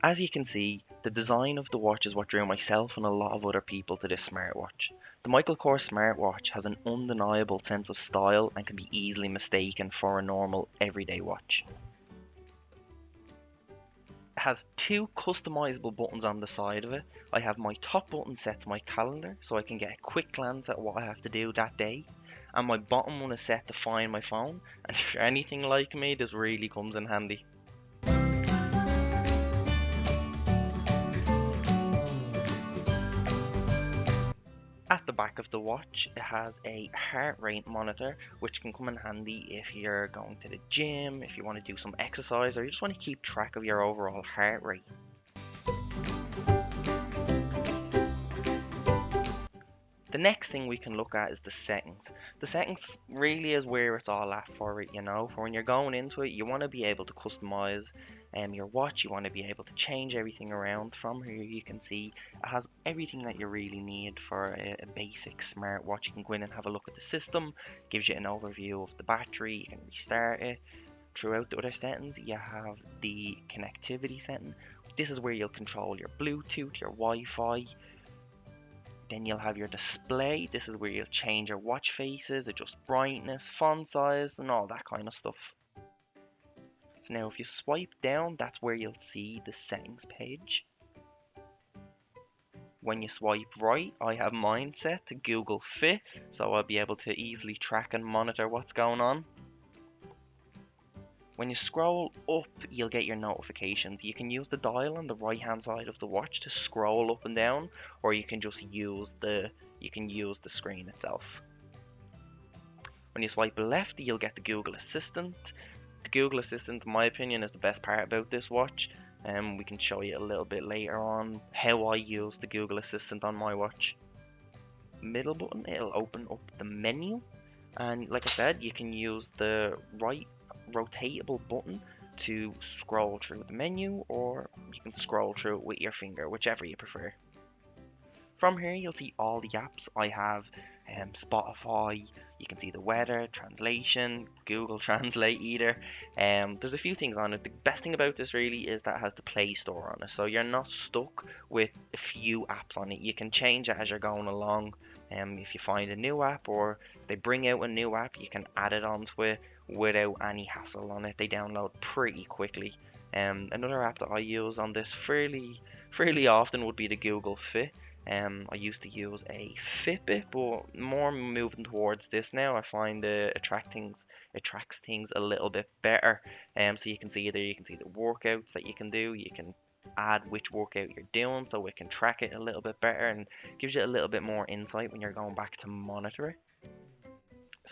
As you can see, the design of the watch is what drew myself and a lot of other people to this smartwatch. The Michael Kors smartwatch has an undeniable sense of style and can be easily mistaken for a normal everyday watch. It has two customizable buttons on the side of it. I have my top button set to my calendar so I can get a quick glance at what I have to do that day, and my bottom one is set to find my phone, and if you're anything like me, this really comes in handy. At the back of the watch, it has a heart rate monitor, which can come in handy if you're going to the gym, if you want to do some exercise, or you just want to keep track of your overall heart rate. The next thing we can look at is the settings. The settings really is where it's all at for it, for when you're going into it, you want to be able to customize your watch, you want to be able to change everything around. From here you can see it has everything that you really need for a basic smartwatch. You can go in and have a look at the system, gives you an overview of the battery, you can restart it. Throughout the other settings you have the connectivity setting. This is where you'll control your Bluetooth, your Wi-Fi. Then you'll have your display. This is where you'll change your watch faces, adjust brightness, font size, and all that kind of stuff. So now if you swipe down, that's where you'll see the settings page. When you swipe right, I have mine set to Google Fit, so I'll be able to easily track and monitor what's going on. When you scroll up, you'll get your notifications. You can use the dial on the right hand side of the watch to scroll up and down, or you can just use the screen itself. When you swipe left, you'll get the Google Assistant. The Google Assistant, in my opinion, is the best part about this watch. We can show you a little bit later on how I use the Google Assistant on my watch. Middle button, it'll open up the menu, and like I said, you can use the right rotatable button to scroll through the menu, or you can scroll through it with your finger, whichever you prefer. From here you'll see all the apps. I have Spotify, you can see the weather, translation, Google Translate either. There's a few things on it. The best thing about this really is that it has the Play Store on it, so you're not stuck with a few apps on it. You can change it as you're going along. If you find a new app or they bring out a new app, you can add it onto it without any hassle on it. They download pretty quickly. Another app that I use on this fairly often would be the Google Fit. I used to use a Fitbit, but more moving towards this now. I find it tracks things a little bit better. So you can see the workouts that you can do. You can add which workout you're doing, so it can track it a little bit better and gives you a little bit more insight when you're going back to monitor it.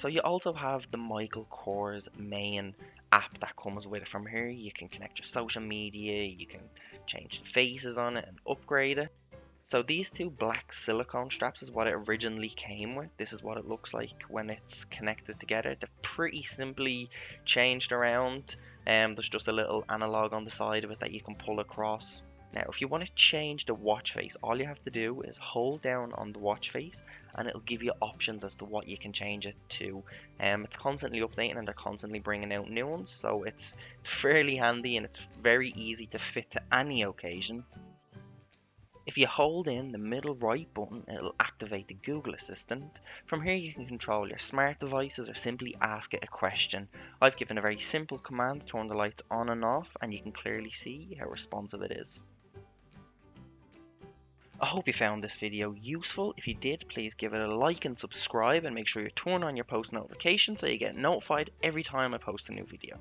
So you also have the Michael Kors main app that comes with it. From here you can connect your social media, you can change the faces on it and upgrade it. So these two black silicone straps is what it originally came with. This is what it looks like when it's connected together. They're pretty simply changed around. There's just a little analog on the side of it that you can pull across. Now if you want to change the watch face, all you have to do is hold down on the watch face and it'll give you options as to what you can change it to. It's constantly updating and they're constantly bringing out new ones, so it's fairly handy and it's very easy to fit to any occasion. If you hold in the middle right button, it'll activate the Google Assistant. From here you can control your smart devices or simply ask it a question. I've given a very simple command to turn the lights on and off, and you can clearly see how responsive it is. I hope you found this video useful. If you did, please give it a like and subscribe, and make sure you turn on your post notifications so you get notified every time I post a new video.